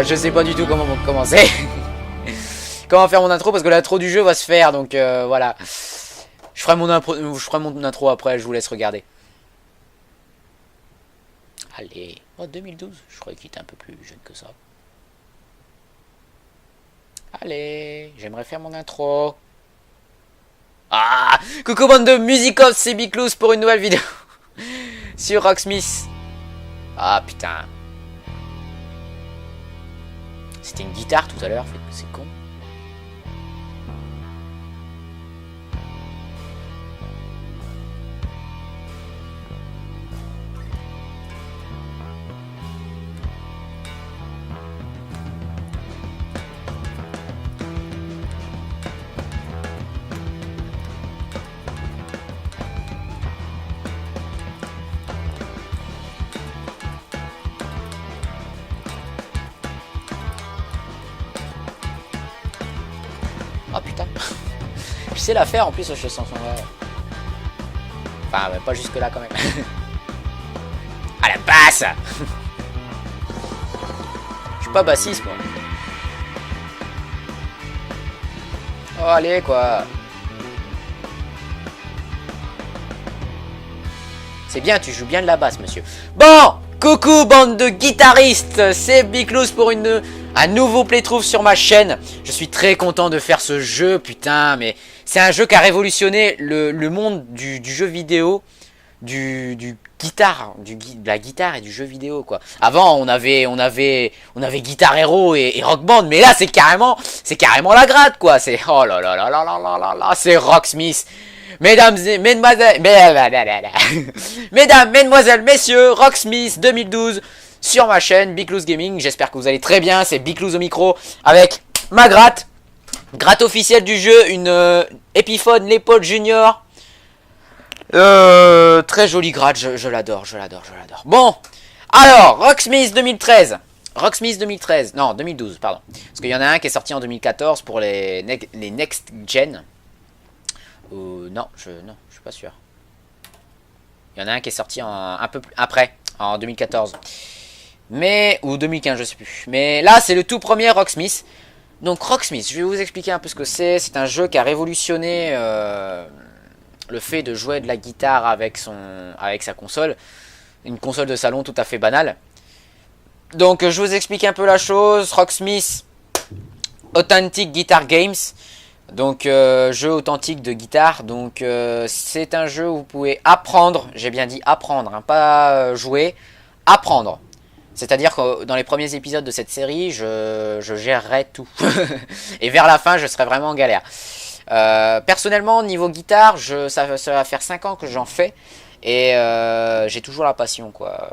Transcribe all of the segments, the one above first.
Je sais pas du tout comment commencer. Comment faire mon intro parce que l'intro du jeu va se faire, donc voilà. Je ferai mon intro après, je vous laisse regarder. Allez, oh 2012, je croyais qu'il était un peu plus jeune que ça. Allez, j'aimerais faire mon intro. Ah, coucou bande de musicos, c'est Biclous pour une nouvelle vidéo sur Rocksmith. Ah putain. C'était une guitare tout à l'heure, c'est con. Oh putain. Je sais la faire en plus cette chanson là. Enfin pas jusque là quand même. Ah la basse. Je suis pas bassiste moi. Oh allez quoi. C'est bien, tu joues bien de la basse monsieur. Bon, coucou bande de guitaristes, c'est Biclous pour un nouveau playthrough sur ma chaîne. Je suis très content de faire ce jeu, putain, mais c'est un jeu qui a révolutionné le monde du jeu vidéo, de la guitare et du jeu vidéo quoi. Avant on avait Guitar Hero et Rock Band, mais là c'est carrément la grade quoi. C'est oh là là là là là là là là, c'est Rocksmith. Mesdames, mesdemoiselles, messieurs, Rocksmith 2012 sur ma chaîne Biclous Gaming. J'espère que vous allez très bien. C'est Biclous au micro avec ma gratte officielle du jeu, une Epiphone Les Paul Junior. Très jolie gratte, je l'adore. Bon, alors Rocksmith 2013. Non 2012 pardon. Parce qu'il y en a un qui est sorti en 2014 pour les Next Gen. Non, je suis pas sûr. Il y en a un qui est sorti un peu plus après, en 2014. Mais, ou 2015, je sais plus. Mais là, c'est le tout premier Rocksmith. Donc Rocksmith, je vais vous expliquer un peu ce que c'est. C'est un jeu qui a révolutionné le fait de jouer de la guitare avec sa console. Une console de salon tout à fait banale. Donc je vous explique un peu la chose. Rocksmith, Authentic Guitar Games. Donc jeu authentique de guitare. Donc c'est un jeu où vous pouvez apprendre. J'ai bien dit apprendre, hein, pas jouer. Apprendre. C'est-à-dire que dans les premiers épisodes de cette série, je gérerai tout. Et vers la fin, je serai vraiment en galère. Personnellement, niveau guitare, ça va faire 5 ans que j'en fais. Et j'ai toujours la passion, quoi.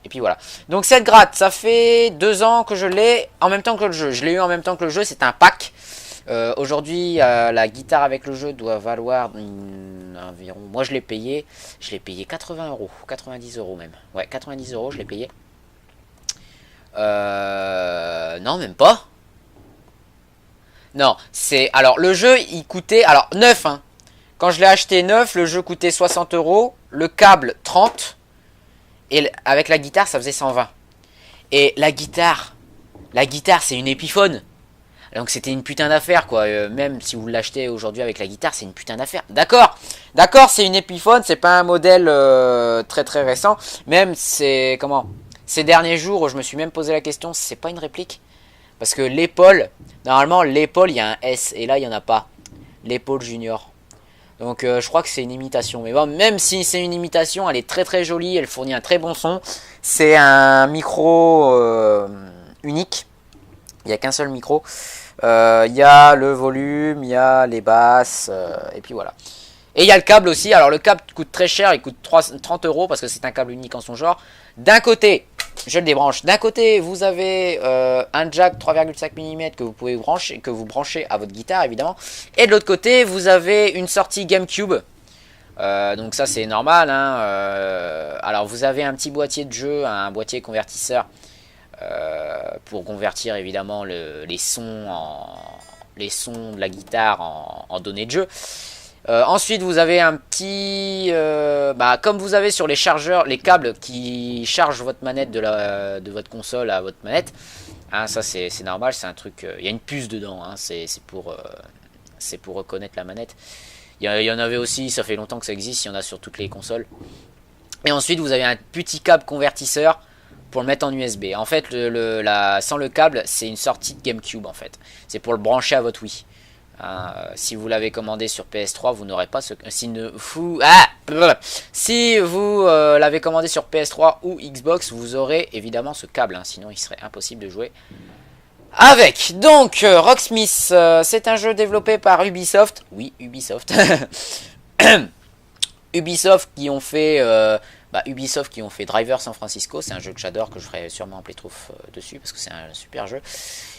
Et puis voilà. Donc cette gratte, ça fait 2 ans que je l'ai en même temps que le jeu. Je l'ai eu en même temps que le jeu, c'est un pack. Aujourd'hui, la guitare avec le jeu doit valoir environ. Moi, je l'ai payé 80 €, 90 € même. Ouais, 90 €, je l'ai payé. Non, même pas. Non, c'est alors le jeu, il coûtait alors neuf. Hein. Quand je l'ai acheté neuf, le jeu coûtait 60 €, le câble 30, et avec la guitare, ça faisait 120. Et la guitare, c'est une Epiphone. Donc c'était une putain d'affaire quoi, même si vous l'achetez aujourd'hui avec la guitare, c'est une putain d'affaire. D'accord, c'est une Epiphone, c'est pas un modèle très très récent. Même ces derniers jours, je me suis même posé la question si c'est pas une réplique. Parce que l'épaule, normalement l'épaule il y a un S et là il y en a pas. L'épaule junior. Donc je crois que c'est une imitation. Mais bon, même si c'est une imitation, elle est très très jolie, elle fournit un très bon son. C'est un micro unique. Il n'y a qu'un seul micro. Il y a le volume, il y a les basses, et puis voilà. Et il y a le câble aussi. Alors le câble coûte très cher, il coûte 30 € parce que c'est un câble unique en son genre. D'un côté, je le débranche. D'un côté, vous avez un jack 3,5 mm que vous pouvez branchez à votre guitare évidemment. Et de l'autre côté, vous avez une sortie GameCube. Donc ça c'est normal. Hein. Alors vous avez un petit boîtier de jeu, un boîtier convertisseur. Pour convertir évidemment les sons de la guitare en données de jeu. Ensuite, vous avez un petit... comme vous avez sur les chargeurs, les câbles qui chargent votre manette de votre console à votre manette. Hein, ça, c'est normal, c'est un truc... Il y a une puce dedans, hein, c'est pour reconnaître la manette. Il y en avait aussi, ça fait longtemps que ça existe, il y en a sur toutes les consoles. Et ensuite, vous avez un petit câble convertisseur pour le mettre en USB. En fait, sans le câble, c'est une sortie de GameCube, en fait. C'est pour le brancher à votre Wii. Si vous l'avez commandé sur PS3, vous n'aurez pas ce... Si vous l'avez commandé sur PS3 ou Xbox, vous aurez évidemment ce câble. Hein, sinon, il serait impossible de jouer avec. Donc, Rocksmith, c'est un jeu développé par Ubisoft. Oui, Ubisoft. Ubisoft qui ont fait Driver San Francisco. C'est un jeu que j'adore, que je ferai sûrement un playthrough dessus parce que c'est un super jeu.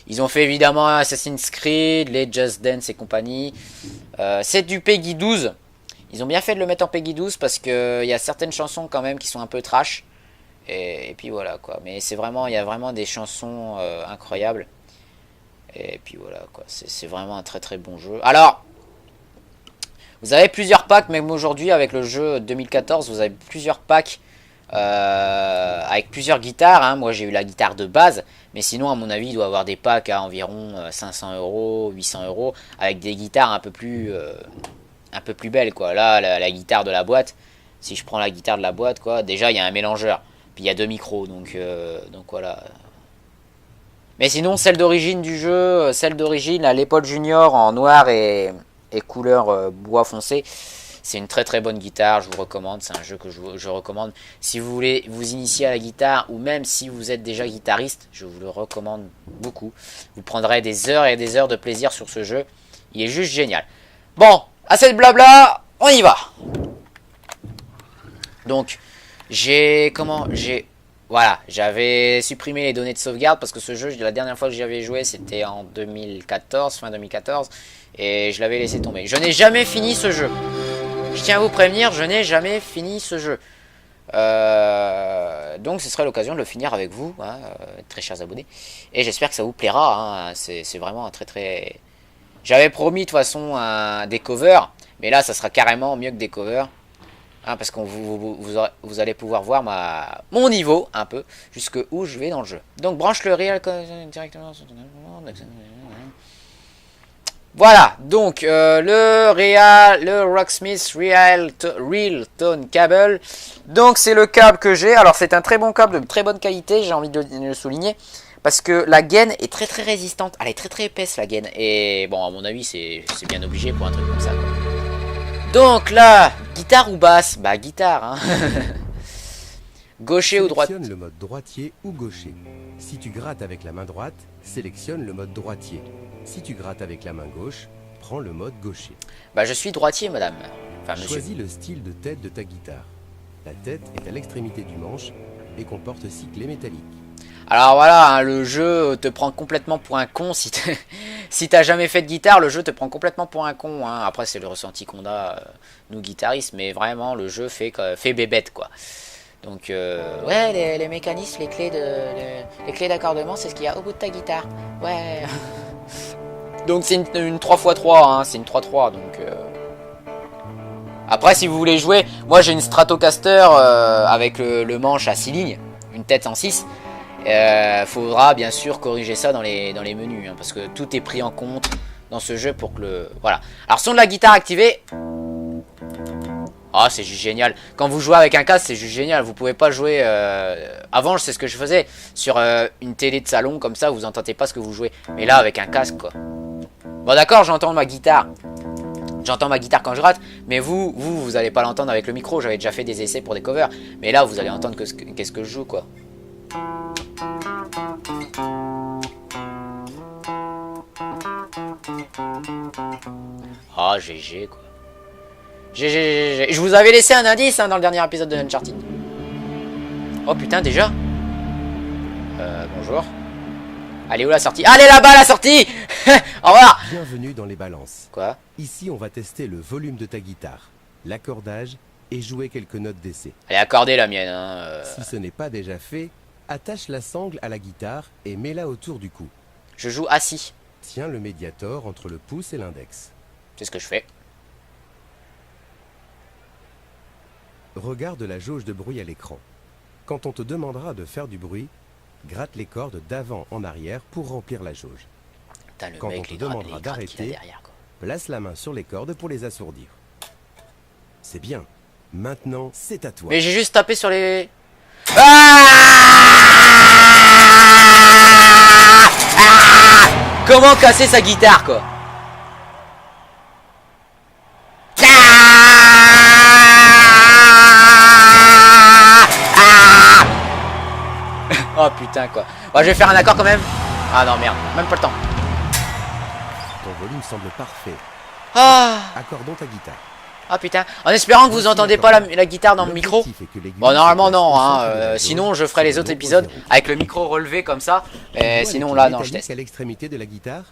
Ils ont fait évidemment Assassin's Creed, les Just Dance et compagnie. C'est du Peggy 12. Ils ont bien fait de le mettre en Peggy 12 parce qu'il y a certaines chansons quand même qui sont un peu trash. Et puis voilà quoi. Mais il y a vraiment des chansons incroyables. Et puis voilà quoi. C'est vraiment un très très bon jeu. Alors, vous avez plusieurs packs, même aujourd'hui avec le jeu 2014, vous avez plusieurs packs avec plusieurs guitares. Hein. Moi j'ai eu la guitare de base, mais sinon à mon avis il doit y avoir des packs à environ 500 €, 800 € avec des guitares un peu plus belles quoi. Là la guitare de la boîte, si je prends la guitare de la boîte quoi, déjà il y a un mélangeur, puis il y a deux micros, donc voilà. Mais sinon celle d'origine du jeu, celle d'origine, la Lépole Junior en noir et couleur bois foncé, c'est une très très bonne guitare, je vous recommande, c'est un jeu que je recommande. Si vous voulez vous initier à la guitare, ou même si vous êtes déjà guitariste, je vous le recommande beaucoup. Vous prendrez des heures et des heures de plaisir sur ce jeu, il est juste génial. Bon, assez de blabla, on y va. Donc, voilà, j'avais supprimé les données de sauvegarde parce que ce jeu, la dernière fois que j'y avais joué, c'était en 2014, fin 2014, et je l'avais laissé tomber. Je n'ai jamais fini ce jeu. Je tiens à vous prévenir, je n'ai jamais fini ce jeu. Donc ce serait l'occasion de le finir avec vous, hein, très chers abonnés. Et j'espère que ça vous plaira. Hein, c'est vraiment un très très... J'avais promis de toute façon des covers, mais là ça sera carrément mieux que des covers. Hein, parce que vous allez pouvoir voir mon niveau un peu, jusque où je vais dans le jeu. Donc branche le Real directement sur ton... Voilà, donc le Rocksmith Real Tone Cable. Donc c'est le câble que j'ai. Alors c'est un très bon câble de très bonne qualité, j'ai envie de le souligner. Parce que la gaine est très très résistante. Elle est très très épaisse la gaine. Et bon, à mon avis, c'est bien obligé pour un truc comme ça, quoi. Donc là, guitare ou basse? Bah guitare, hein. Gaucher ou droite? Sélectionne le mode droitier ou gaucher. Si tu grattes avec la main droite, sélectionne le mode droitier. Si tu grattes avec la main gauche, prends le mode gaucher. Bah je suis droitier, madame. Enfin, monsieur. Choisis le style de tête de ta guitare. La tête est à l'extrémité du manche et comporte 6 clés métalliques. Alors voilà, hein, le jeu te prend complètement pour un con. Si t'as jamais fait de guitare, le jeu te prend complètement pour un con. Hein. Après, c'est le ressenti qu'on a, nous guitaristes, mais vraiment, le jeu fait bébête, quoi. Donc, ouais, les mécanismes, les clés d'accordement, c'est ce qu'il y a au bout de ta guitare. Ouais. Donc, c'est une 3x3, hein, c'est une 3x3, donc... Après, si vous voulez jouer, moi j'ai une Stratocaster avec le manche à 6 lignes, une tête en 6. Faudra bien sûr corriger ça dans les menus, hein, parce que tout est pris en compte dans ce jeu pour que le... Voilà. Alors, son de la guitare activé. Ah, c'est juste génial. Quand vous jouez avec un casque, c'est juste génial. Vous pouvez pas jouer... Avant, c'est ce que je faisais. Sur une télé de salon, comme ça, vous entendez pas ce que vous jouez. Mais là, avec un casque, quoi. Bon, d'accord, j'entends ma guitare. J'entends ma guitare quand je rate. Mais vous allez pas l'entendre avec le micro. J'avais déjà fait des essais pour des covers. Mais là, vous allez entendre qu'est-ce que je joue, quoi. Ah, GG, quoi. GG. Je vous avais laissé un indice, hein, dans le dernier épisode de Uncharted. Oh putain, déjà. Bonjour. Allez, où la sortie? Allez, là-bas, la sortie. Au revoir. Bienvenue dans les balances. Quoi? Ici, on va tester le volume de ta guitare, l'accordage et jouer quelques notes d'essai. Elle est accordée, la mienne. Hein, Si ce n'est pas déjà fait, attache la sangle à la guitare et mets-la autour du cou. Je joue assis. Tiens le médiator entre le pouce et l'index. C'est ce que je fais. regarde la jauge de bruit à l'écran. Quand on te demandera de faire du bruit, gratte les cordes d'avant en arrière pour remplir la jauge. Putain, le Quand mec, on te les demandera grattes qu'il a d'arrêter, derrière, quoi. place la main sur les cordes pour les assourdir. C'est bien. Maintenant, c'est à toi. Mais j'ai juste tapé sur les... Comment casser sa guitare, quoi? Oh putain, quoi. Bon, je vais faire un accord quand même. Ah non, merde, même pas le temps. Ton volume semble parfait. Ah, Accordons ta guitare. ah putain. En espérant que vous entendez pas la guitare dans le micro. Bon, normalement non, hein. Sinon je ferai les autres épisodes avec le micro relevé comme ça. Et sinon là, non, je teste. À l'extrémité de la guitare,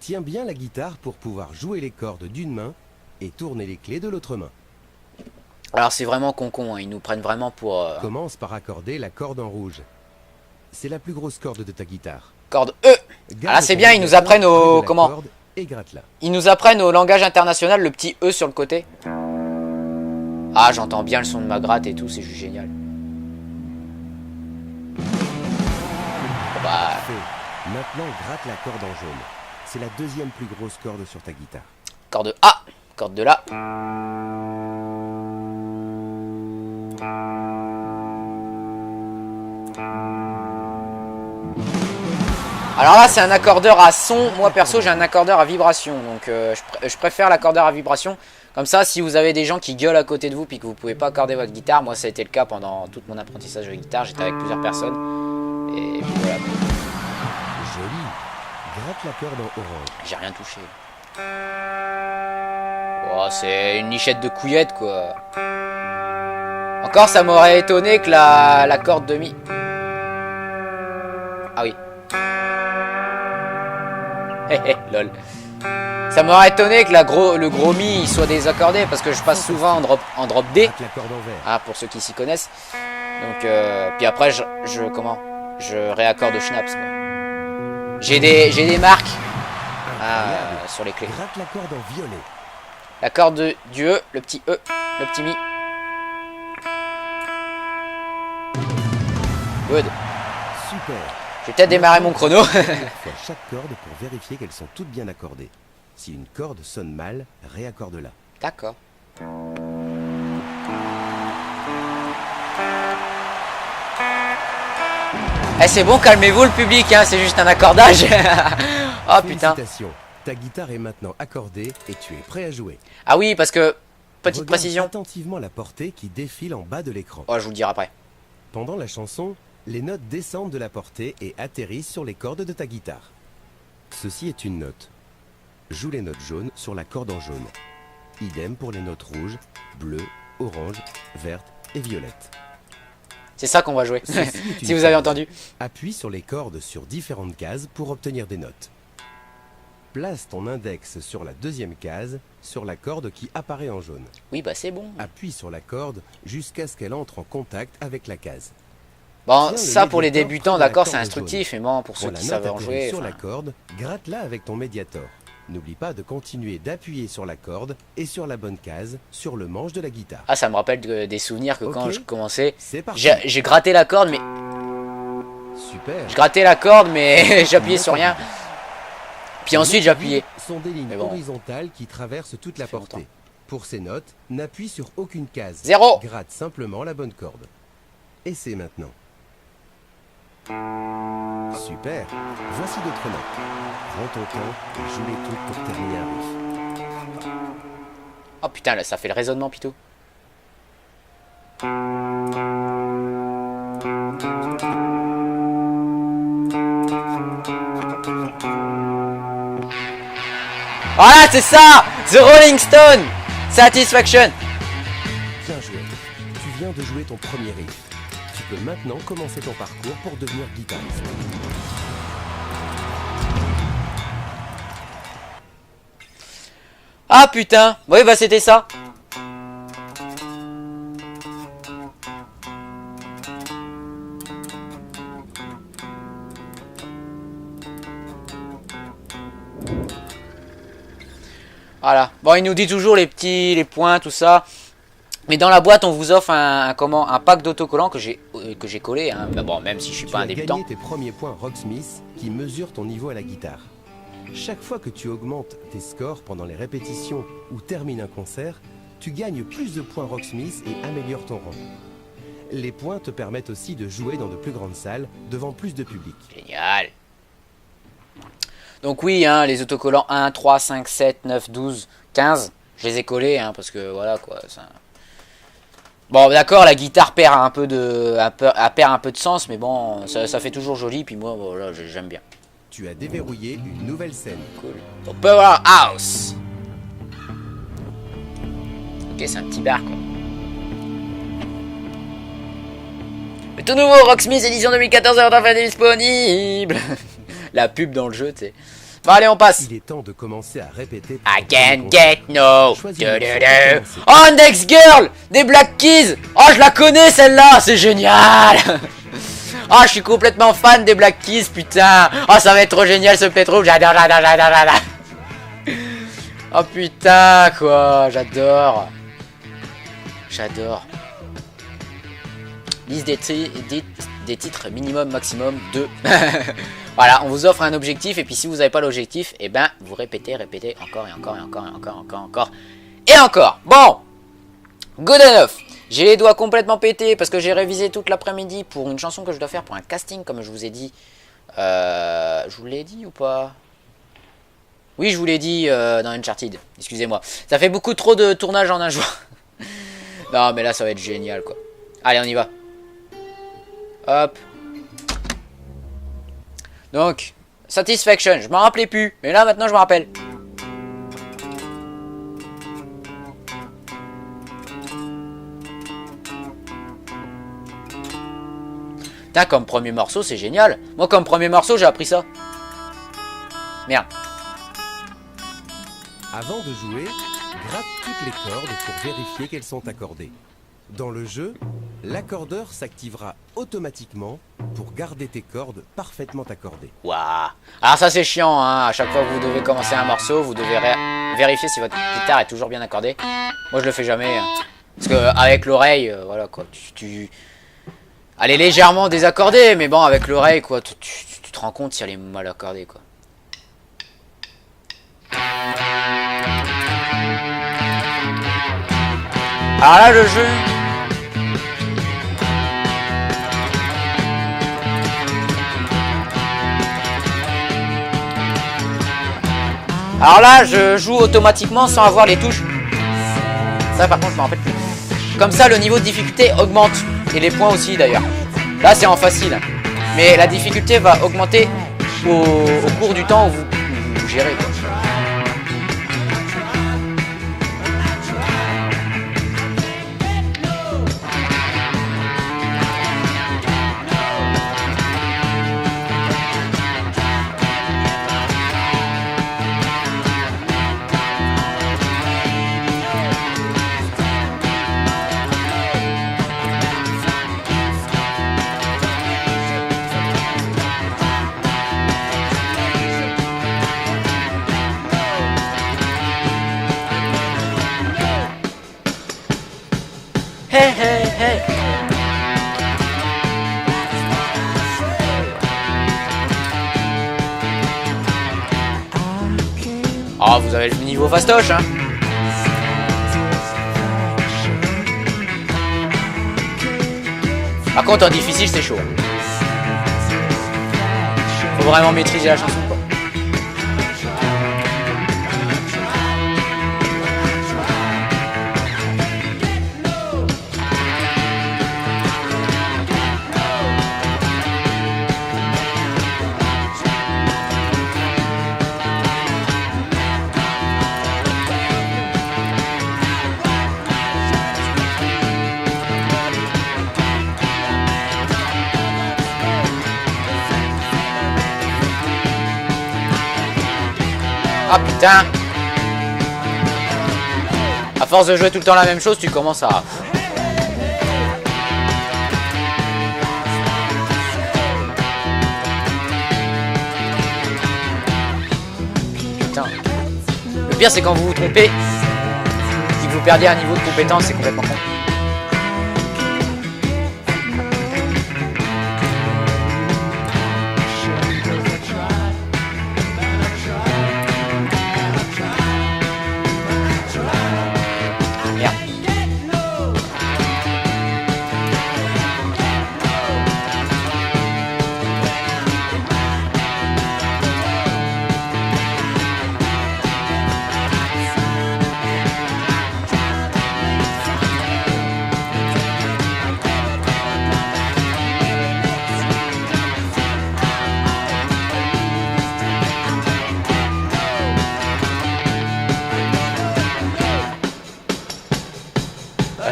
tiens bien la guitare pour pouvoir jouer les cordes d'une main et tourner les clés de l'autre main. Alors c'est vraiment con-con, hein. Ils nous prennent vraiment pour... Commence par accorder la corde en rouge. C'est la plus grosse corde de ta guitare. Corde E. Ah là c'est bien, ils nous apprennent au... Comment? Et gratte-la. Ils nous apprennent au langage international le petit E sur le côté. Ah, j'entends bien le son de ma gratte et tout, c'est juste génial. Bon, bah... Maintenant, gratte la corde en jaune. C'est la deuxième plus grosse corde sur ta guitare. Corde A, corde de La. Alors là, c'est un accordeur à son. Moi, perso, j'ai un accordeur à vibration. Donc, je préfère l'accordeur à vibration. Comme ça, si vous avez des gens qui gueulent à côté de vous puis que vous pouvez pas accorder votre guitare, moi, ça a été le cas pendant tout mon apprentissage de guitare. J'étais avec plusieurs personnes. Et puis voilà. Joli. Gratte la corde en orange. J'ai rien touché. Oh, c'est une lichette de couillette, quoi. Encore, ça m'aurait étonné que la corde de mi. Ah oui. Lol. Ça m'aurait étonné que le gros mi soit désaccordé parce que je passe souvent en drop D. Gratte la corde en vert. Ah, pour ceux qui s'y connaissent. Donc, puis après, je réaccorde au schnapps, quoi. J'ai des marques sur les clés. Gratte la corde en violet. La corde du E, le petit E, le petit mi. Good. Super. Je vais peut-être démarrer mon chrono. Fois chaque corde pour vérifier qu'elles sont toutes bien accordées. Si une corde sonne mal, réaccorde-la. D'accord. Eh, c'est bon, calmez-vous le public, hein, c'est juste un accordage. Oh putain. Félicitations. Ta guitare est maintenant accordée et tu es prêt à jouer. Ah oui, parce que, petite Regarde précision. attentivement la portée qui défile en bas de l'écran. Oh, je vous le dirai après. Pendant la chanson, les notes descendent de la portée et atterrissent sur les cordes de ta guitare. Ceci est une note. Joue les notes jaunes sur la corde en jaune. Idem pour les notes rouges, bleues, oranges, vertes et violettes. C'est ça qu'on va jouer. Ceci est une Si vous avez corde. entendu. Appuie sur les cordes sur différentes cases pour obtenir des notes. Place ton index sur la deuxième case, sur la corde qui apparaît en jaune. Oui, bah c'est bon. Appuie sur la corde jusqu'à ce qu'elle entre en contact avec la case. Bon, Tiens, le ça pour les médiator débutants, près de la d'accord, c'est corde instructif. Mais bon, pour Quand ceux la qui note savent en atterrit jouer. sur enfin, la corde, gratte-la avec ton médiator. N'oublie pas de continuer d'appuyer sur la corde et sur la bonne case, sur le manche de la guitare. Ah, ça me rappelle des souvenirs que quand Ok. je commençais, C'est parti. j'ai gratté la corde, mais Super. je grattais la corde, mais j'appuyais sur rien. Puis ensuite j'appuyais. Sont des lignes Mais bon. horizontales qui traversent toute la Ça fait portée. longtemps. Pour ces notes, n'appuie sur aucune case. 0. Gratte simplement la bonne corde. Essaie maintenant. Super. Voici d'autres notes. Prends ton temps et joue-les toutes pour terminer un riff. Oh putain, là ça fait le raisonnement, Pitou. Voilà, c'est ça, The Rolling Stone, Satisfaction. Bien joué. Tu viens de jouer ton premier riff. Tu peux maintenant commencer ton parcours pour devenir guitariste. Ah putain, oui bah c'était ça. Voilà. Bon, il nous dit toujours les points, tout ça. Mais dans la boîte, on vous offre un pack d'autocollants que j'ai collé. Hein. Mais bon, même si je suis pas un débutant. Tu as gagné tes premiers points Rocksmith qui mesurent ton niveau à la guitare. Chaque fois que tu augmentes tes scores pendant les répétitions ou termines un concert, tu gagnes plus de points Rocksmith et améliores ton rang. Les points te permettent aussi de jouer dans de plus grandes salles devant plus de public. Génial. Donc oui, hein, les autocollants 1, 3, 5, 7, 9, 12, 15, je les ai collés hein, parce que voilà quoi. Ça... Bon d'accord, la guitare perd un peu de sens, mais bon, ça fait toujours joli, puis moi voilà, j'aime bien. Tu as déverrouillé une nouvelle scène. Cool. Donc Powerhouse. Ok, c'est un petit bar quoi. Le tout nouveau Rocksmith édition 2014 est enfin disponible. La pub dans le jeu, tu sais. Bon allez, on passe. Il est temps de commencer à répéter. I can't get no. Oh, Next Girl des Black Keys. Oh, je la connais celle-là, c'est génial. Oh, je suis complètement fan des Black Keys, putain. Oh, ça va être trop génial ce pétrole, j'adore. Oh putain, quoi, j'adore. Liste des titres minimum, maximum 2. Voilà, on vous offre un objectif et puis si vous n'avez pas l'objectif, et ben vous répétez encore et encore. Bon, good enough. J'ai les doigts complètement pétés parce que j'ai révisé toute l'après-midi pour une chanson que je dois faire pour un casting comme je vous ai dit. Je vous l'ai dit ou pas? Oui, je vous l'ai dit dans Uncharted. Excusez-moi. Ça fait beaucoup trop de tournage en un jour. Non, mais là ça va être génial quoi. Allez, on y va. Hop. Donc, Satisfaction, je m'en rappelais plus, mais là maintenant je me rappelle. Putain, comme premier morceau, c'est génial. Moi, comme premier morceau, j'ai appris ça. Merde. Avant de jouer, gratte toutes les cordes pour vérifier qu'elles sont accordées. Dans le jeu, l'accordeur s'activera automatiquement pour garder tes cordes parfaitement accordées. Waouh. Alors ça c'est chiant, hein. À chaque fois que vous devez commencer un morceau, vous devez vérifier si votre guitare est toujours bien accordée. Moi je le fais jamais. Hein. Parce que avec l'oreille, voilà quoi. Elle est légèrement désaccordée, mais bon avec l'oreille quoi, tu te rends compte si elle est mal accordée quoi. Alors là le jeu... Alors là, je joue automatiquement sans avoir les touches. Ça, par contre, je m'en rappelle plus. Comme ça, le niveau de difficulté augmente. Et les points aussi, d'ailleurs. Là, c'est en facile. Mais la difficulté va augmenter au cours du temps où vous gérez, quoi. Hey, hey, hey. Oh, vous avez le niveau fastoche, hein. Par contre, en difficile, c'est chaud. Faut vraiment maîtriser la chanson, quoi. Ah putain! À force de jouer tout le temps la même chose, tu commences à... Putain. Le pire c'est quand vous vous trompez, si vous perdez un niveau de compétence, c'est complètement con.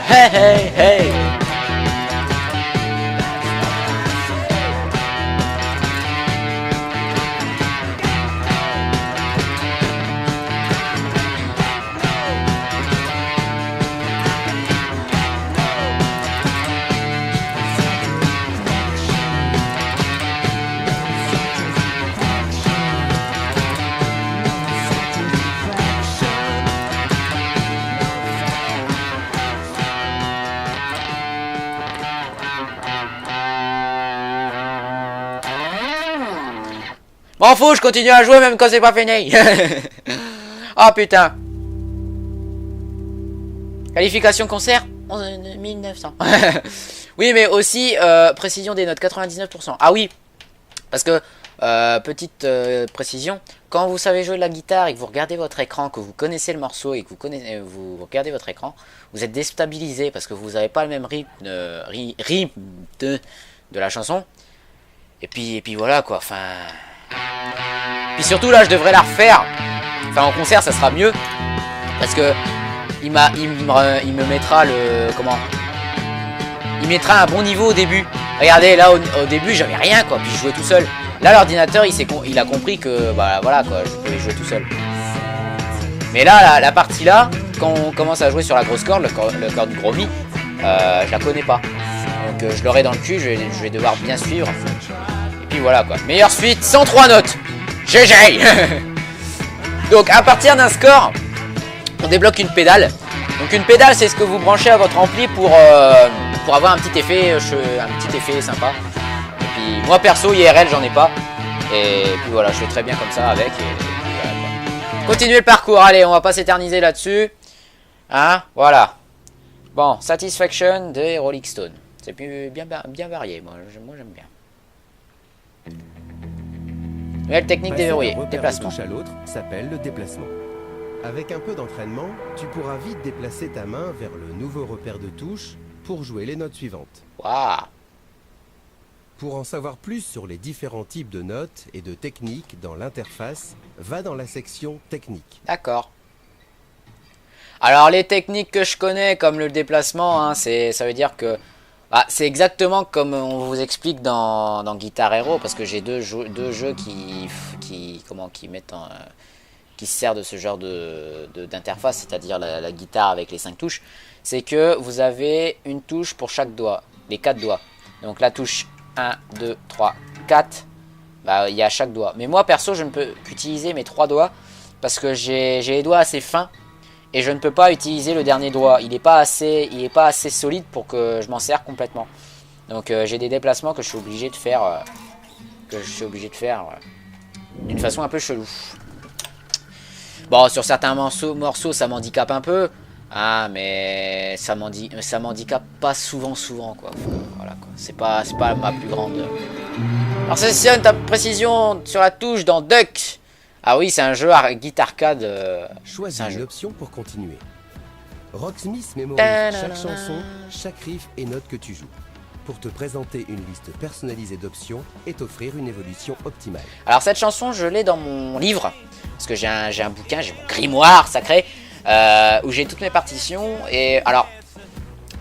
Hey, hey, hey. M'en fous, je continue à jouer même quand c'est pas fini. Oh putain. Qualification concert 1900. Oui, mais aussi précision des notes 99%. Ah oui, parce que petite précision, quand vous savez jouer de la guitare et que vous regardez votre écran, que vous connaissez le morceau et que vous regardez votre écran, vous êtes déstabilisé parce que vous n'avez pas le même rythme de la chanson. Et puis voilà quoi. Enfin. Puis surtout là, je devrais la refaire. Enfin, en concert, ça sera mieux parce que il me mettra le il mettra un bon niveau au début. Regardez, là au début, j'avais rien quoi, puis je jouais tout seul. Là, l'ordinateur, il a compris que bah voilà quoi, je pouvais jouer tout seul. Mais là, la partie là, quand on commence à jouer sur la grosse corde, le corde du gros mi, je la connais pas. Donc je l'aurai dans le cul, je vais devoir bien suivre. Et puis voilà quoi. Meilleure suite, 103 notes. GG. Donc à partir d'un score, on débloque une pédale. Donc une pédale, c'est ce que vous branchez à votre ampli pour avoir un petit effet sympa. Et puis moi perso IRL j'en ai pas. Et puis voilà, je fais très bien comme ça avec. Et voilà, quoi. Continuez le parcours, allez, on va pas s'éterniser là-dessus. Hein, voilà. Bon, Satisfaction de Rolling Stone. C'est bien varié, moi j'aime bien. Nouvelle technique déverrouillée, déplacement. Touche à l'autre s'appelle le déplacement. Avec un peu d'entraînement, tu pourras vite déplacer ta main vers le nouveau repère de touche pour jouer les notes suivantes. Waouh. Pour en savoir plus sur les différents types de notes et de techniques dans l'interface, va dans la section technique. D'accord. Alors les techniques que je connais comme le déplacement, hein, ça veut dire que c'est exactement comme on vous explique dans Guitar Hero, parce que j'ai deux jeux qui se servent de ce genre d'interface, c'est-à-dire la guitare avec les 5 touches. C'est que vous avez une touche pour chaque doigt, les 4 doigts. Donc la touche 1, 2, 3, 4, il y a chaque doigt. Mais moi perso, je ne peux qu'utiliser mes 3 doigts parce que j'ai les doigts assez fins. Et je ne peux pas utiliser le dernier doigt. Il n'est pas assez solide pour que je m'en sers complètement. Donc j'ai des déplacements que je suis obligé de faire. D'une façon un peu chelou. Bon, sur certains morceaux, ça m'handicape un peu. Ah, mais ça m'handicape pas souvent quoi. Voilà quoi. C'est pas ma plus grande. Alors sélectionne ta précision sur la touche dans Duck. Ah oui, c'est un jeu guitare arcade. Choisis une option pour continuer. Rocksmith mémorise chaque chanson, chaque riff et note que tu joues, pour te présenter une liste personnalisée d'options et t'offrir une évolution optimale. Alors cette chanson, je l'ai dans mon livre, parce que j'ai un bouquin, j'ai mon grimoire sacré, où j'ai toutes mes partitions. Et alors,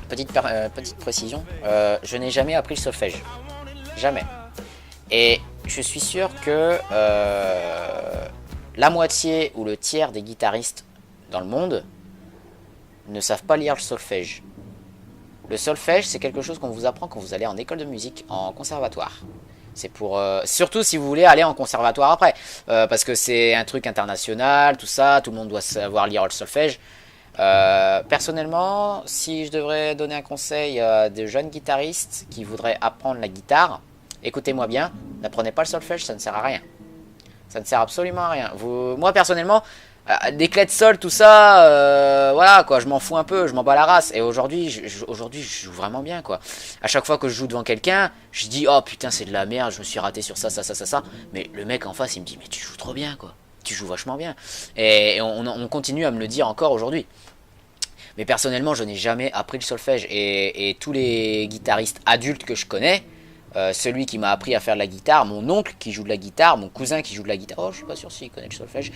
petite précision, je n'ai jamais appris le solfège. Jamais. Et je suis sûr que la moitié ou le tiers des guitaristes dans le monde ne savent pas lire le solfège. Le solfège, c'est quelque chose qu'on vous apprend quand vous allez en école de musique, en conservatoire. C'est pour surtout si vous voulez aller en conservatoire après, parce que c'est un truc international, tout ça, tout le monde doit savoir lire le solfège. Personnellement, si je devrais donner un conseil à des jeunes guitaristes qui voudraient apprendre la guitare, écoutez-moi bien, n'apprenez pas le solfège, ça ne sert à rien. Ça ne sert absolument à rien. Moi personnellement, des clés de sol, tout ça, voilà quoi, je m'en fous un peu, je m'en bats la race. Et aujourd'hui, je joue vraiment bien quoi. À chaque fois que je joue devant quelqu'un, je dis oh putain c'est de la merde, je me suis raté sur ça. Mais le mec en face il me dit mais tu joues trop bien quoi, tu joues vachement bien. Et on continue à me le dire encore aujourd'hui. Mais personnellement, je n'ai jamais appris le solfège. Et tous les guitaristes adultes que je connais, celui qui m'a appris à faire de la guitare, mon oncle qui joue de la guitare, mon cousin qui joue de la guitare, oh je suis pas sûr s'il connaît le solfège,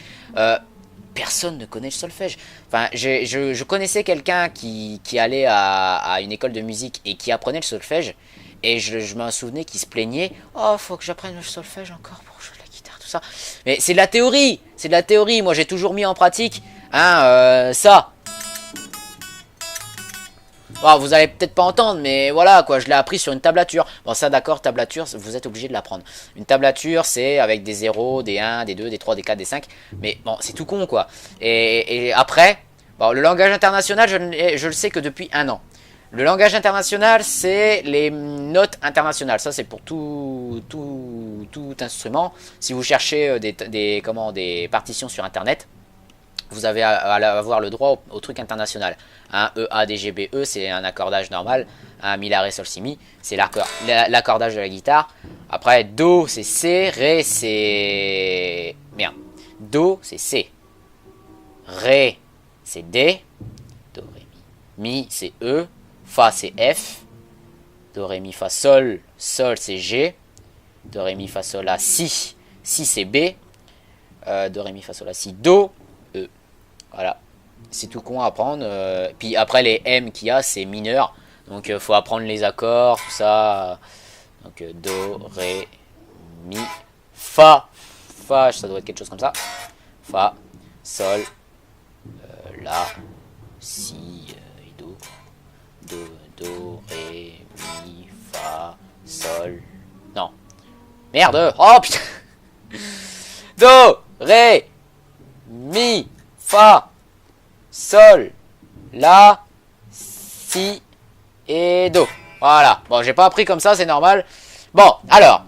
personne ne connaît le solfège. Enfin, je connaissais quelqu'un qui allait à une école de musique et qui apprenait le solfège. Et je m'en souvenais qui se plaignait. Oh, faut que j'apprenne le solfège encore pour jouer de la guitare, tout ça. Mais c'est de la théorie. C'est de la théorie. Moi, j'ai toujours mis en pratique. Hein, ça. Bon, vous allez peut-être pas entendre, mais voilà, quoi. Je l'ai appris sur une tablature. Bon, ça, d'accord, tablature, vous êtes obligé de l'apprendre. Une tablature, c'est avec des 0, des 1, des 2, des 3, des 4, des 5. Mais bon, c'est tout con, quoi. Et après, bon, le langage international, je le sais que depuis 1 an. Le langage international, c'est les notes internationales. Ça, c'est pour tout instrument. Si vous cherchez des partitions sur Internet, vous avez à avoir le droit au truc international. Un E, A, D, G, B, E, c'est un accordage normal. Un Mi, La, Ré, Sol, Si, Mi, c'est l'accordage de la guitare. Après, Do, c'est C. Ré, c'est... Merde. Do, c'est C. Ré, c'est D. Do, Ré, Mi. Mi, c'est E. Fa, c'est F. Do, Ré, Mi, Fa, Sol. Sol, c'est G. Do, Ré, Mi, Fa, Sol, La, Si. Si, c'est B. Do, Ré, Mi, Fa, Sol, La, Si, Do. E. Voilà. C'est tout con à apprendre. Puis après, les M qu'il y a, c'est mineur. Donc, faut apprendre les accords, tout ça. Donc, Do, Ré, Mi, Fa. Fa, ça doit être quelque chose comme ça. Fa, Sol, La, Si, et Do. Do, Ré, Mi, Fa, Sol. Non. Merde. Oh, putain. Do, Ré, Mi, Fa, Sol, La, Si et Do. Voilà. Bon, j'ai pas appris comme ça, c'est normal. Bon, alors.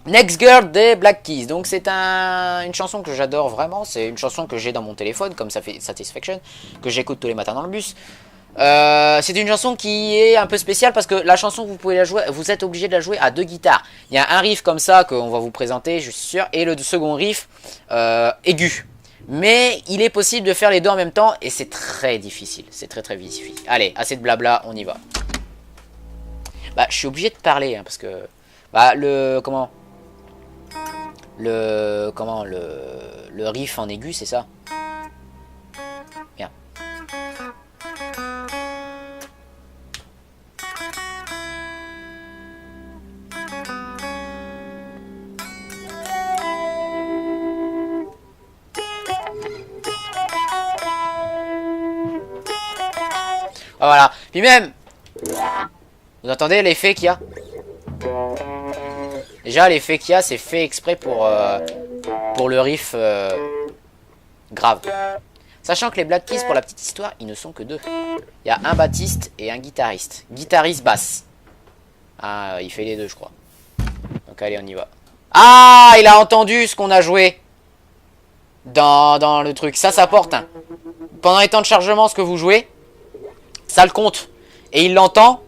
Next Girl des Black Keys. Donc c'est une chanson que j'adore vraiment. C'est une chanson que j'ai dans mon téléphone, comme ça fait Satisfaction, que j'écoute tous les matins dans le bus. C'est une chanson qui est un peu spéciale parce que la chanson vous pouvez la jouer, vous êtes obligé de la jouer à 2 guitares. Il y a un riff comme ça qu'on va vous présenter, je suis sûr, et le second riff aigu. Mais il est possible de faire les deux en même temps et c'est très difficile. C'est très difficile. Allez, assez de blabla, on y va. Bah, je suis obligé de parler hein, parce que bah le riff en aigu, c'est ça. Bien. Voilà. Puis même, vous entendez l'effet qu'il y a? Déjà, l'effet qu'il y a, c'est fait exprès pour le riff grave. Sachant que les Black Keys, pour la petite histoire, ils ne sont que 2. Il y a un bassiste et un guitariste. Guitariste basse. Ah, il fait les deux, je crois. Donc allez, on y va. Ah, il a entendu ce qu'on a joué dans le truc. Ça porte. Hein. Pendant les temps de chargement, ce que vous jouez, ça le compte. Et il l'entend.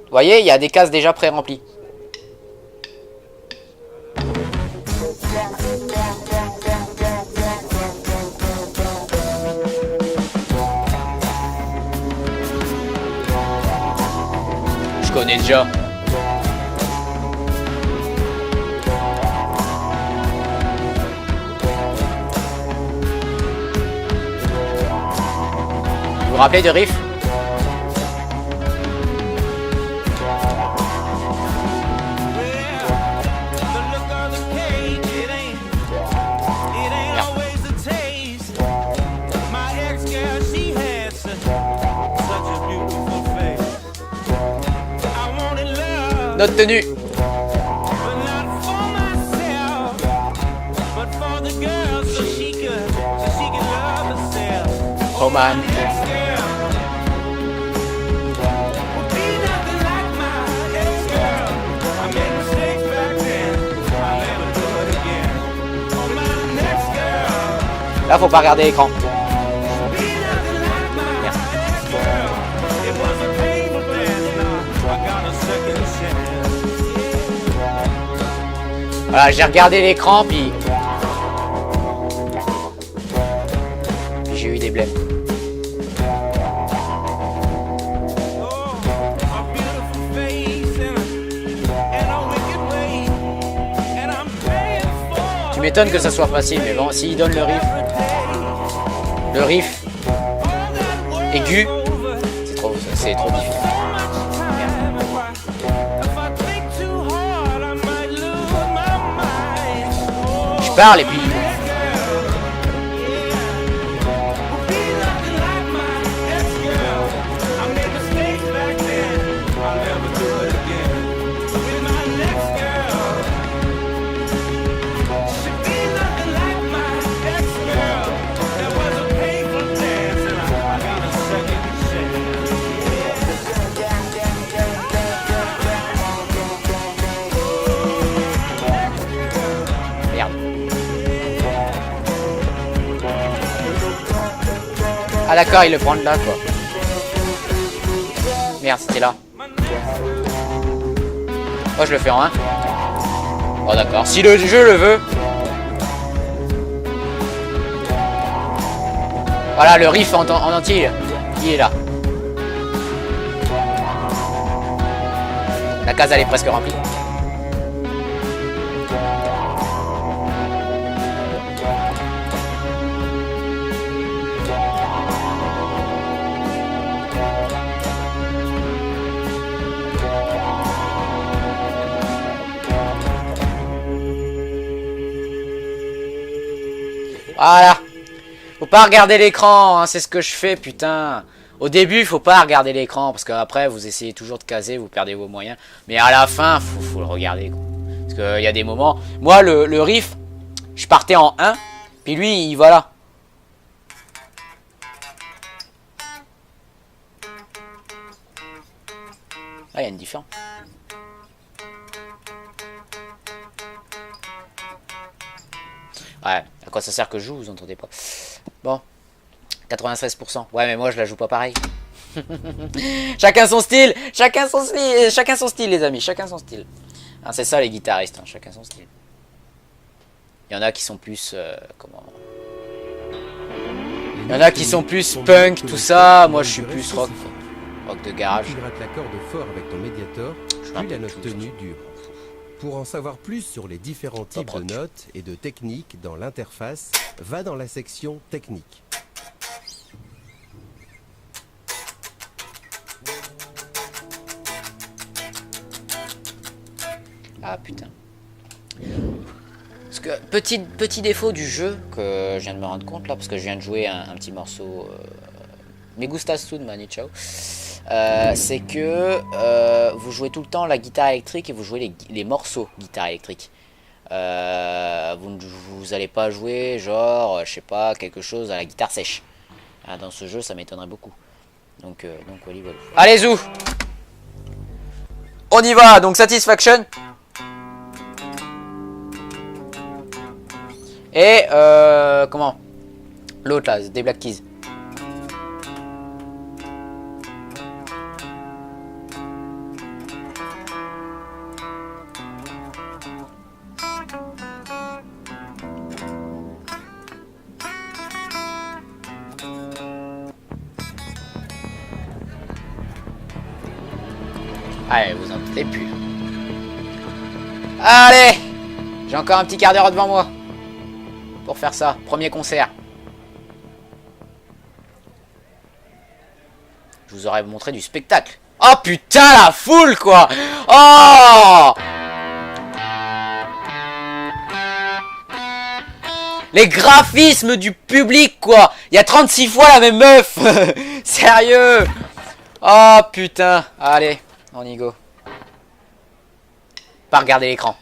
Vous voyez, il y a des cases déjà pré-remplies. Je connais déjà. Vous vous rappelez de riff? Note tenue. Oh man. Là, faut pas regarder l'écran. Voilà, j'ai regardé l'écran, puis j'ai eu des blèmes. Tu m'étonnes que ça soit facile, mais bon, s'il donne le riff. Le riff aigu, c'est trop difficile. Je parle et puis... Ah d'accord, il le prend de là quoi. Merde, c'était là. Oh, je le fais en 1. Oh d'accord, si le jeu le veut. Voilà, le riff en entier, il est là. La case elle est presque remplie. Voilà. Faut pas regarder l'écran, hein, c'est ce que je fais, putain. Au début, faut pas regarder l'écran, parce qu'après, vous essayez toujours de caser, vous perdez vos moyens. Mais à la fin, faut le regarder, quoi. Parce qu'il y a des moments... Moi, le riff, je partais en 1, puis lui, il va là. Ah, il y a une différence. Ouais, à quoi ça sert que je joue, vous entendez pas. Bon, 96%. Ouais, mais moi je la joue pas pareil. Chacun son style, chacun son style, chacun son style les amis, chacun son style. Hein, c'est ça les guitaristes, hein, chacun son style. Il y en a qui sont plus... comment... Il y en a qui sont plus punk, tout ça. Moi je suis plus rock. Rock de garage. Tu grattes la corde fort avec ton médiator, puis la note tenue dure. Pour en savoir plus sur les différents types de notes et de techniques dans l'interface, va dans la section technique. Ah putain. Parce que petit défaut du jeu que je viens de me rendre compte là, parce que je viens de jouer un petit morceau Me gustas tu de Manu Chao. C'est que vous jouez tout le temps la guitare électrique et vous jouez les morceaux guitare électrique. Vous allez pas jouer genre, je sais pas, quelque chose à la guitare sèche. Ah, dans ce jeu, ça m'étonnerait beaucoup. Donc voilà. Allez, zou! On y va! Donc, Satisfaction. Et, comment? L'autre là, des Black Keys. Allez, vous en doutez plus. Allez! J'ai encore un petit quart d'heure devant moi. Pour faire ça. Premier concert. Je vous aurais montré du spectacle. Oh putain, la foule quoi! Oh! Les graphismes du public quoi! Il y a 36 fois la même meuf! Sérieux! Oh putain! Allez. On y go. Pas regarder l'écran.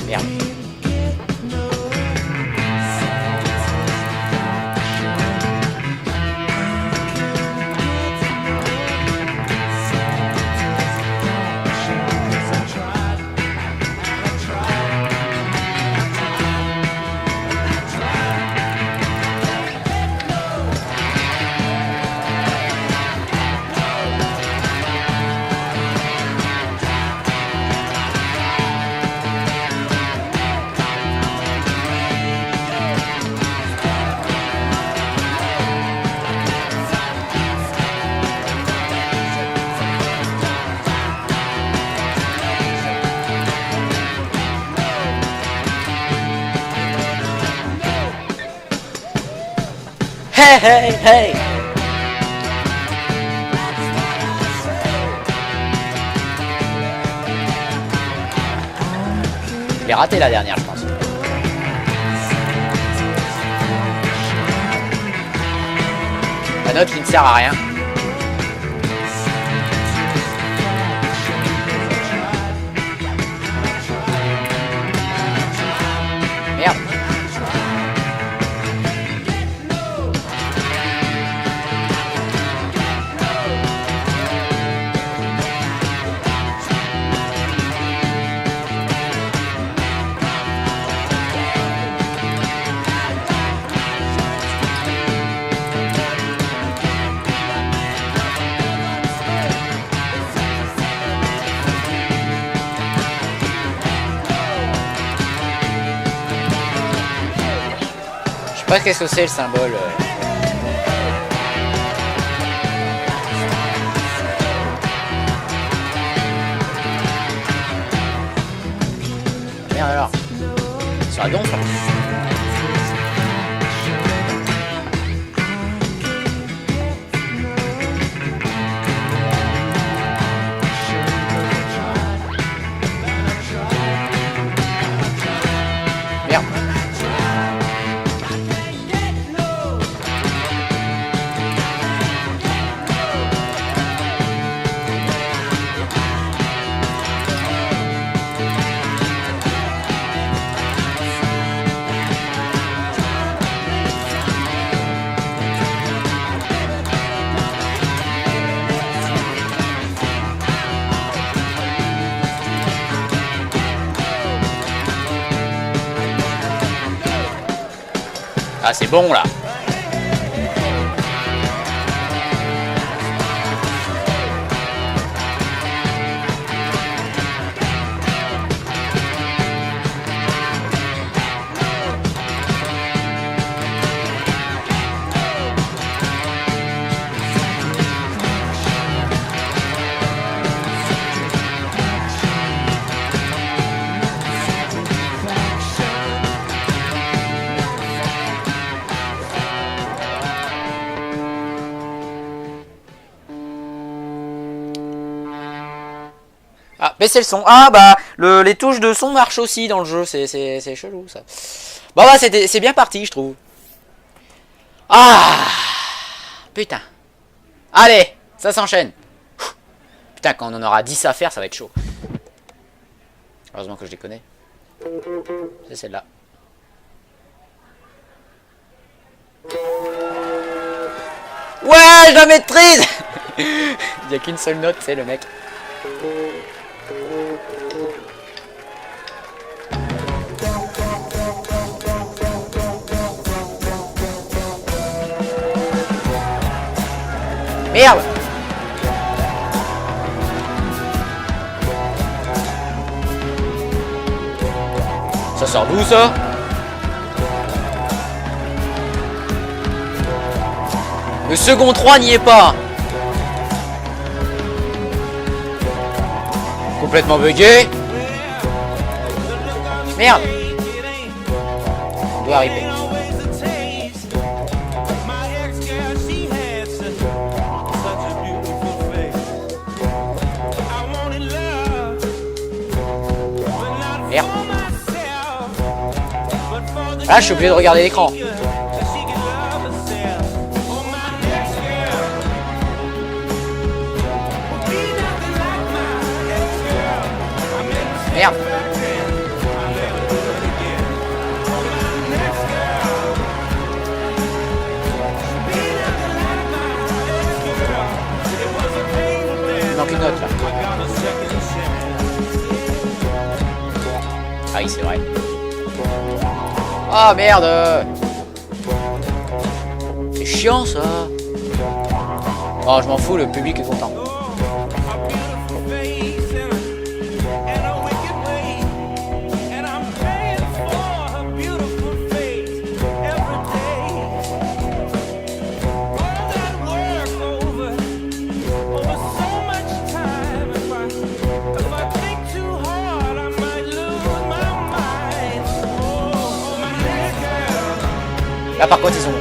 Merde. Hey, hey, hey. Je l'ai raté la dernière, je pense. La note qui ne sert à rien. Merde. Je sais pas qu'est-ce que c'est le symbole. Merde alors. Ça va gonfle. Merde. Ah, c'est bon là. Ah, baissez le son. Ah bah, les touches de son marchent aussi dans le jeu. C'est chelou ça. Bon bah, c'est bien parti, je trouve. Ah, putain. Allez, ça s'enchaîne. Putain, quand on en aura 10 à faire, ça va être chaud. Heureusement que je les connais. C'est celle-là. Ouais, je la maîtrise. Il n'y a qu'une seule note, c'est le mec. Merde. Ça sort d'où ça? Le second 3 n'y est pas. Complètement bugué. Merde. On doit arriver. Merde. Là, je suis obligé de regarder l'écran. Merde. Il manque une note là. Ah oui, c'est vrai. Ah merde. C'est chiant ça. Oh, je m'en fous, le public est content. Là par contre ils sont bons.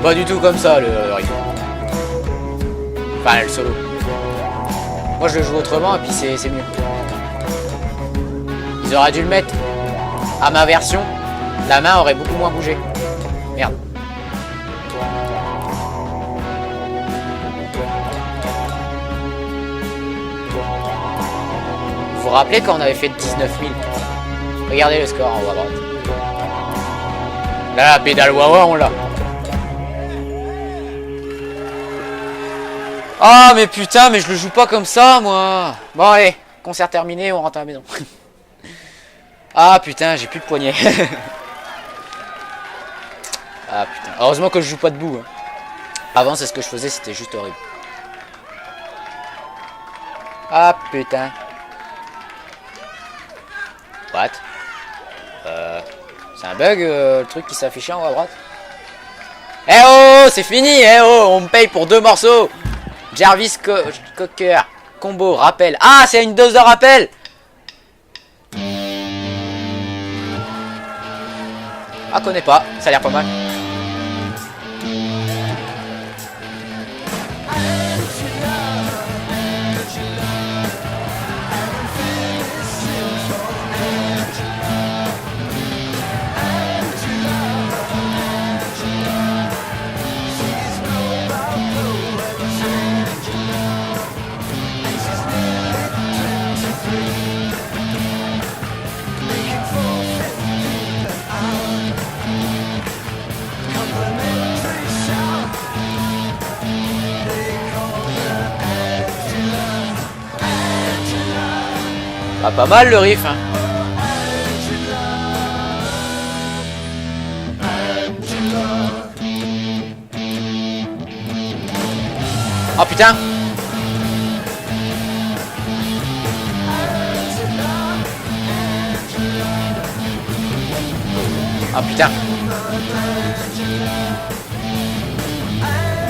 Pas du tout comme ça le riff. Enfin le solo. Moi je le joue autrement et puis c'est mieux. Ils auraient dû le mettre à ma version. La main aurait beaucoup moins bougé. Merde. Vous vous rappelez quand on avait fait 19 000? Regardez le score en haut à droite. Là la pédale Wawa on l'a. Ah mais putain, mais je le joue pas comme ça moi. Bon allez, concert terminé, on rentre à la maison. Ah putain, j'ai plus de poignet. Ah putain, heureusement que je joue pas debout. Hein. Avant c'est ce que je faisais, c'était juste horrible. Ah putain. What? C'est un bug le truc qui s'affichait en haut à droite. Eh oh, c'est fini, eh oh, on me paye pour 2 morceaux. Jarvis Cocker, combo, rappel. Ah, c'est une dose de rappel. Ah, connais pas, ça a l'air pas mal. Ah, pas mal le riff hein. Oh putain. Oh putain.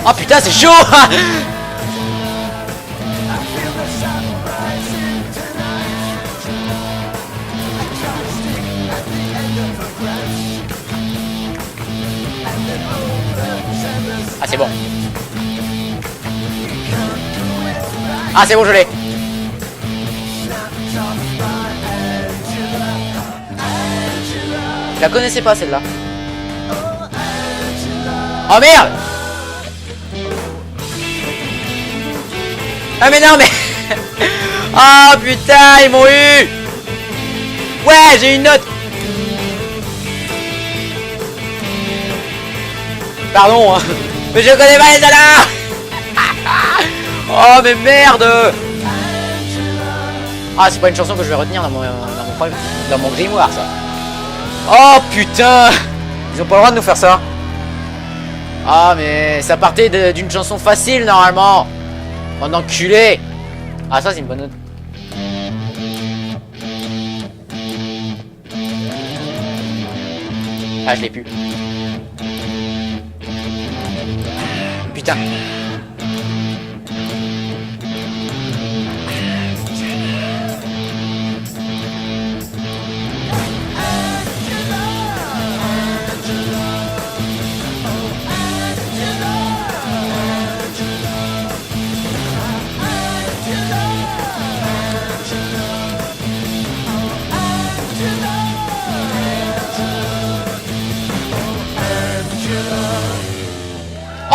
Oh putain c'est chaud. Ah c'est bon. Ah c'est bon je l'ai. Je la connaissais pas celle-là. Oh merde. Ah mais non mais. Ah putain ils m'ont eu. Ouais j'ai une note. Pardon hein. Mais je connais pas les alarmes. Oh mais merde. Ah c'est pas une chanson que je vais retenir dans mon grimoire ça. Oh putain. Ils ont pas le droit de nous faire ça. Ah mais ça partait d'une chanson facile normalement. Oh enculé. Ah ça c'est une bonne note. Ah je l'ai plus. Putain.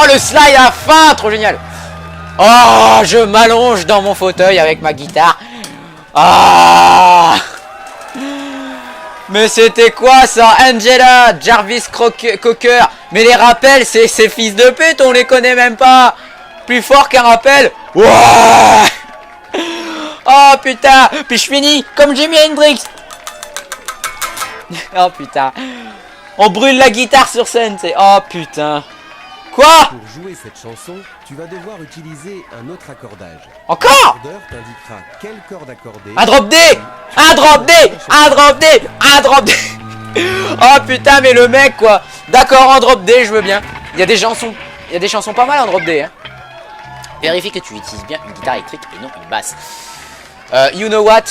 Oh le slide à la fin, trop génial. Oh je m'allonge dans mon fauteuil avec ma guitare. Ah. Mais c'était quoi ça? Angela, Jarvis Cocker. Mais les rappels, c'est ces fils de pute, on les connaît même pas. Plus fort qu'un rappel. Ouah. Oh putain. Puis je finis comme Jimi Hendrix. Oh putain. On brûle la guitare sur scène, c'est... Oh putain. Quoi? Pour jouer cette chanson, tu vas devoir utiliser un autre accordage. Encore? L'accordeur t'indiquera quelle corde accorder. Un drop D. Un drop D. Un drop D. Un drop D. Oh putain mais le mec quoi. D'accord en drop D je veux bien. Il y a des chansons pas mal en drop D hein. Vérifie que tu utilises bien une guitare électrique et non une basse. You know what?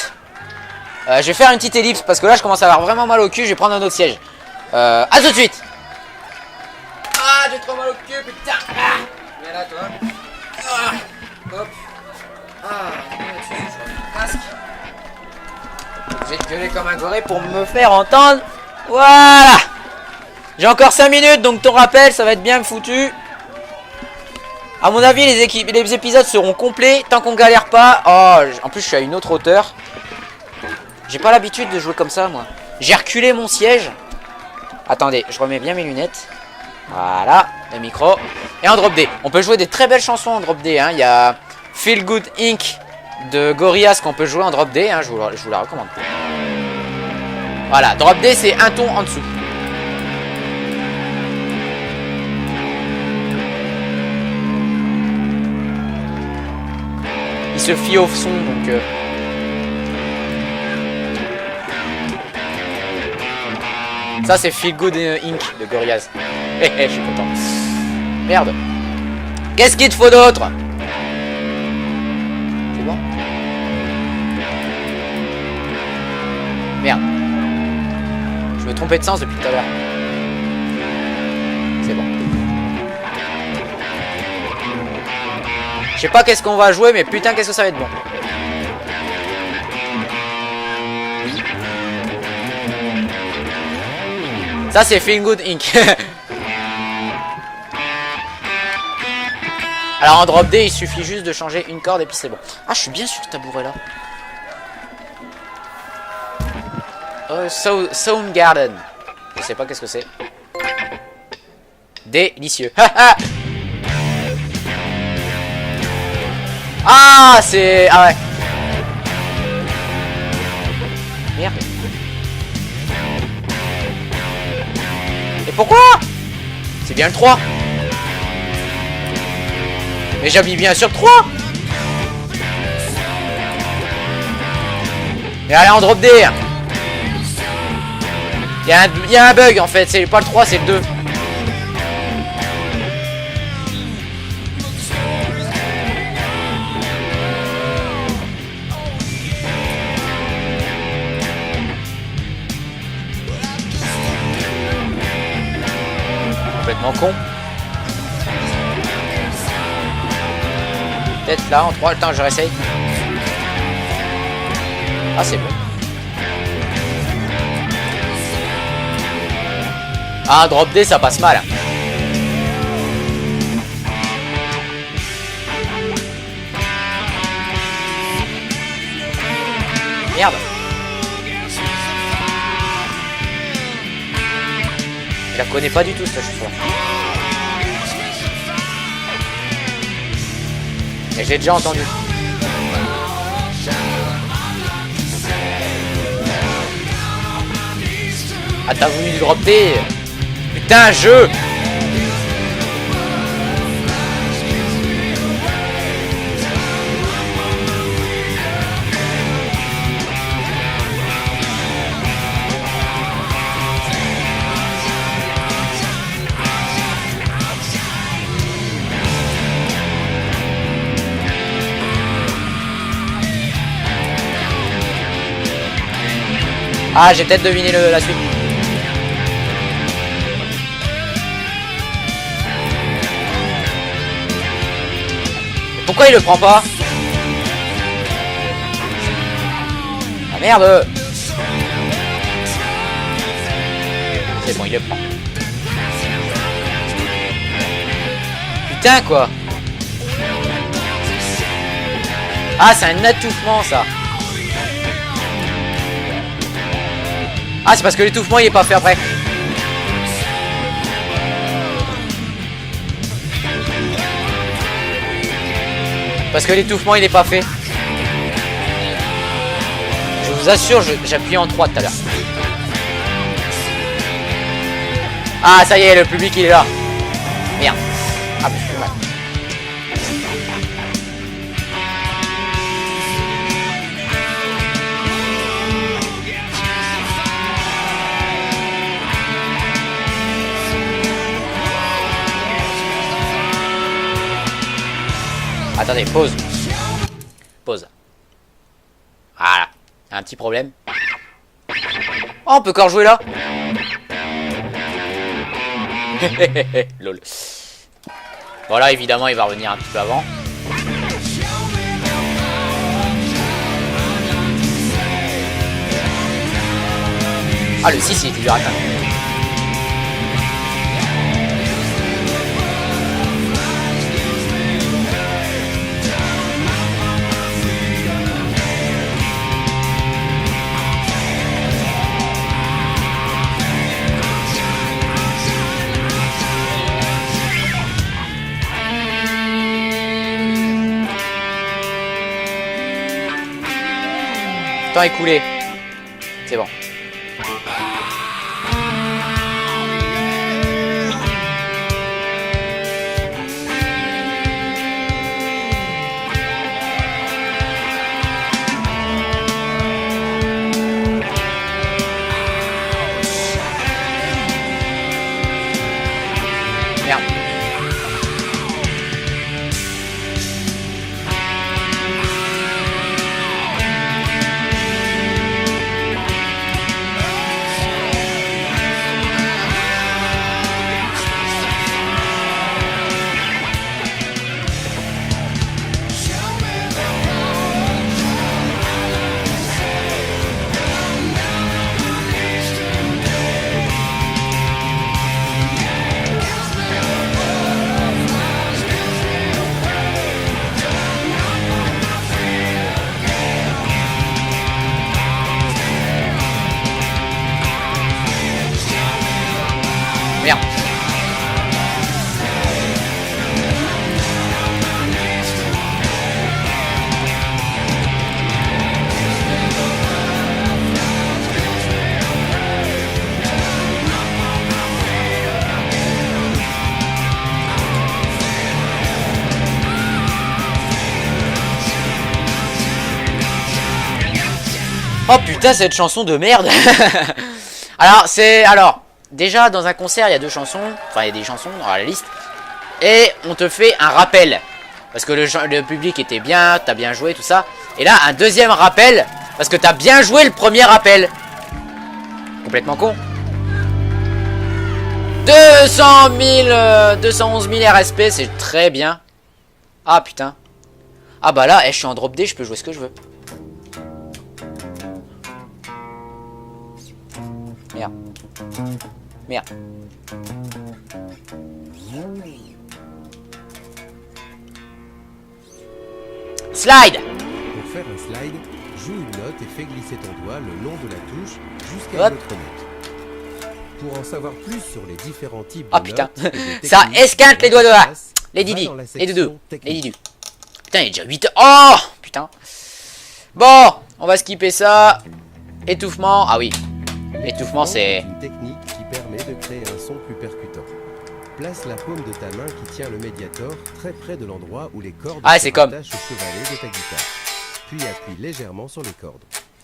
Je vais faire une petite ellipse parce que là je commence à avoir vraiment mal au cul. Je vais prendre un autre siège. À tout de suite. Ah j'ai trop mal au cul. Je vais te gueuler comme un goré pour me faire entendre. Voilà. J'ai encore 5 minutes, donc ton rappel, ça va être bien foutu. À mon avis, les épisodes seront complets tant qu'on galère pas. Oh, en plus, je suis à une autre hauteur. J'ai pas l'habitude de jouer comme ça, moi. J'ai reculé mon siège. Attendez, je remets bien mes lunettes. Voilà, le micro. Et en drop D. On peut jouer des très belles chansons en drop D. Hein. Il y a Feel Good Inc. de Gorillaz qu'on peut jouer en drop D. Hein. Je vous la recommande. Voilà, drop D, c'est un ton en dessous. Il se fie au son, donc... Ça, c'est Feel Good Inc. de Gorillaz. Je suis content. Merde. Qu'est-ce qu'il te faut d'autre? C'est bon? Merde. Je me trompais de sens depuis tout à l'heure. C'est bon. Je sais pas qu'est-ce qu'on va jouer, mais putain, qu'est-ce que ça va être bon. Ça, c'est Feel Good Inc. Alors en drop D, il suffit juste de changer une corde et puis c'est bon. Ah, je suis bien sur ce tabouret là. Soundgarden. Je sais pas qu'est-ce que c'est. Délicieux. Ah, c'est... Ah ouais. Merde. Et pourquoi? C'est bien le 3. Mais j'appuie bien sur 3. Mais allez en drop D. Il y a un bug en fait. C'est pas le 3, c'est le 2. Complètement con. Peut-être là en 3. Attends, je réessaye. Ah, c'est bon. Ah, drop D, ça passe mal. Merde. Je la connais pas du tout, cette chanson. Et j'ai déjà entendu. Ah, t'as voulu du drop D? Putain, jeu! Ah, j'ai peut-être deviné la suite. Pourquoi il le prend pas? Ah merde! C'est bon, il le prend. Putain quoi! Ah, c'est un étouffement ça! Ah, c'est parce que l'étouffement il est pas fait après. Parce que l'étouffement il est pas fait. Je vous assure, j'appuie en 3 tout à l'heure. Ah, ça y est, le public il est là. Merde. Ah, mais je fais mal. Attendez, pause. Pause. Voilà. Un petit problème. Oh, on peut encore jouer là. Lol. Voilà, évidemment, il va revenir un petit peu avant. Ah, le 6 il était dur à atteindre. Temps écoulé. C'est bon. Merde. Merde. Oh putain, cette chanson de merde. Alors, déjà dans un concert il y a deux chansons, enfin il y a des chansons dans la liste, et on te fait un rappel parce que le public était bien, t'as bien joué tout ça, et là un deuxième rappel parce que t'as bien joué le premier rappel. Complètement con. 211 000 RSP, c'est très bien. Ah putain. Ah bah là, je suis en drop D, je peux jouer ce que je veux. Merde. Merde. Slide. Pour faire un slide, joue une note et fais glisser ton doigt le long de la touche jusqu'à Hop. une autre note. Pour en savoir plus sur les différents types de Ah putain. notes et de Ça techniques, esquinte les doigts de là. Les va Didi. dans la Les doudous. section Les technique. Didous. Putain, il est déjà 8 heures. Oh putain. Bon, on va skipper ça. Étouffement. Ah oui. L'étouffement, c'est... une technique qui permet de créer un son plus percutant. Place la paume de ta main qui tient le médiator très près de l'endroit où les cordes Ah, se c'est comme- rattachent au chevalet de ta guitare. Puis appuie légèrement sur les cordes.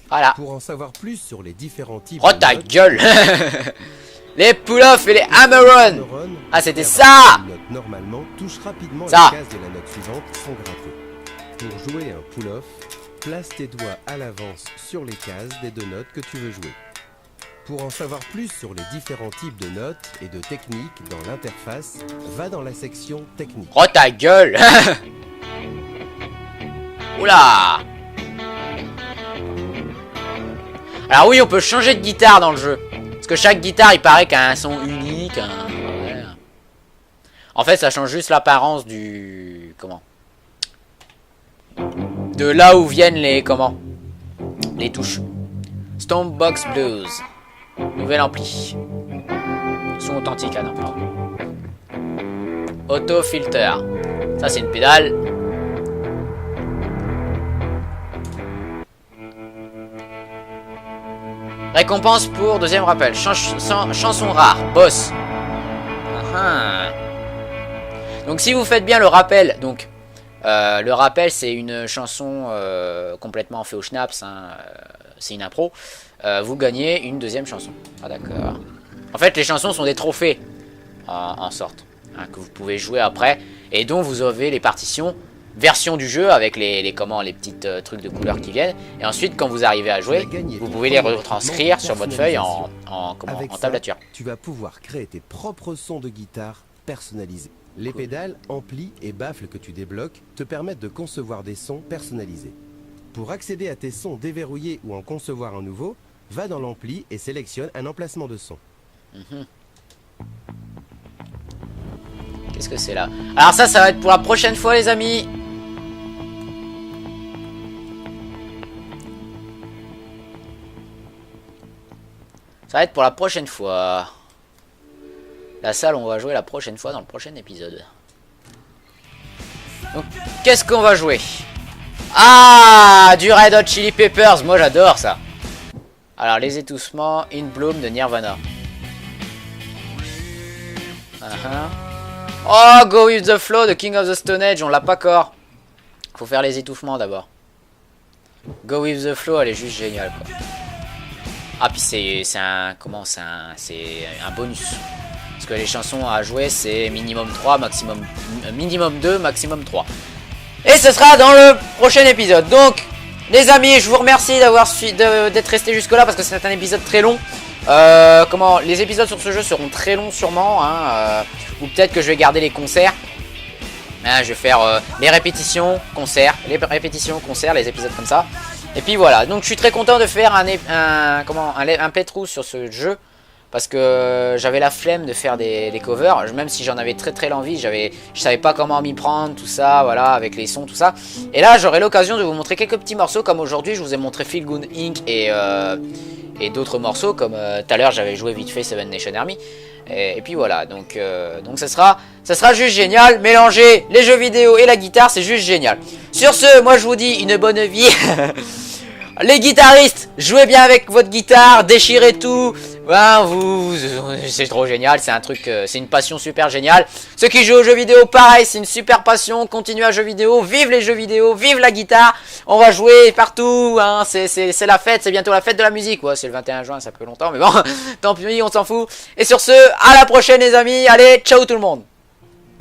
Voilà. Pour en savoir plus sur les différents types Oh de ta notes, gueule. Les pull-off et les hammer-on. Hammer-on, Ah, c'était faire ça. une note normalement, touche rapidement Ça. les cases de la note suivante sans gratter. Pour jouer un pull-off, place tes doigts à l'avance sur les cases des deux notes que tu veux jouer. Pour en savoir plus sur les différents types de notes et de techniques dans l'interface, va dans la section technique. Oh ta gueule. Oula. Alors oui, on peut changer de guitare dans le jeu. Parce que chaque guitare, il paraît qu'elle a un son unique. Ouais. En fait, ça change juste l'apparence du... Comment? De là où viennent les... Comment? Les touches. Stombox Blues. Nouvel ampli. Son authentique, ah non, pardon. Auto filter. Ça, c'est une pédale. Récompense pour deuxième rappel. Chanson rare. Boss. Donc si vous faites bien le rappel, donc le rappel c'est une chanson complètement fait au schnapps, hein, c'est une impro. Vous gagnez une deuxième chanson. Ah d'accord. En fait les chansons sont des trophées en sorte, hein, que vous pouvez jouer après et dont vous avez les partitions version du jeu avec les petites trucs de couleurs qui viennent, et ensuite quand vous arrivez à jouer vous pouvez les retranscrire sur votre feuille en tablature. Tu vas pouvoir créer tes propres sons de guitare personnalisés. Les pédales, amplis et baffles que tu débloques te permettent de concevoir des sons personnalisés. Pour accéder à tes sons déverrouillés ou en concevoir un nouveau, Va dans l'ampli et sélectionne un emplacement de son. Qu'est-ce que c'est là? Alors ça va être pour la prochaine fois les amis. Ça va être pour la prochaine fois. La salle, on va jouer la prochaine fois dans le prochain épisode. Donc, qu'est-ce qu'on va jouer? Ah, du Red Hot Chili Peppers. Moi, j'adore ça. Alors, les étoussements In Bloom de Nirvana. Oh, Go With The Flow de King of the Stone Age. On l'a pas encore. Faut faire les étouffements d'abord. Go With The Flow, elle est juste géniale, quoi. Ah, puis c'est un... Comment? C'est un bonus. Parce que les chansons à jouer, c'est minimum 3, minimum 2, maximum 3. Et ce sera dans le prochain épisode. Donc, les amis, je vous remercie d'être resté jusque là parce que c'est un épisode très long. Les épisodes sur ce jeu seront très longs sûrement, hein, ou peut-être que je vais garder les concerts. Hein, je vais faire les répétitions, concerts, les épisodes comme ça. Et puis voilà, donc je suis très content de faire un playthrough sur ce jeu. Parce que j'avais la flemme de faire des covers, même si j'en avais très l'envie, je savais pas comment m'y prendre, tout ça, voilà, avec les sons, tout ça. Et là, j'aurai l'occasion de vous montrer quelques petits morceaux, comme aujourd'hui, je vous ai montré Feel Good Inc. et d'autres morceaux, comme tout à l'heure, j'avais joué vite fait Seven Nation Army. Et puis voilà, donc ça sera juste génial. Mélanger les jeux vidéo et la guitare, c'est juste génial. Sur ce, moi je vous dis une bonne vie. Les guitaristes, jouez bien avec votre guitare, déchirez tout. Ben, c'est trop génial, c'est un truc, c'est une passion super géniale. Ceux qui jouent aux jeux vidéo, pareil, c'est une super passion. Continuez à jeux vidéo, vive les jeux vidéo, vive la guitare. On va jouer partout, hein. C'est la fête, c'est bientôt la fête de la musique. Ouais, c'est le 21 juin, ça fait longtemps, mais bon, tant pis, on s'en fout. Et sur ce, à la prochaine les amis. Allez, ciao tout le monde.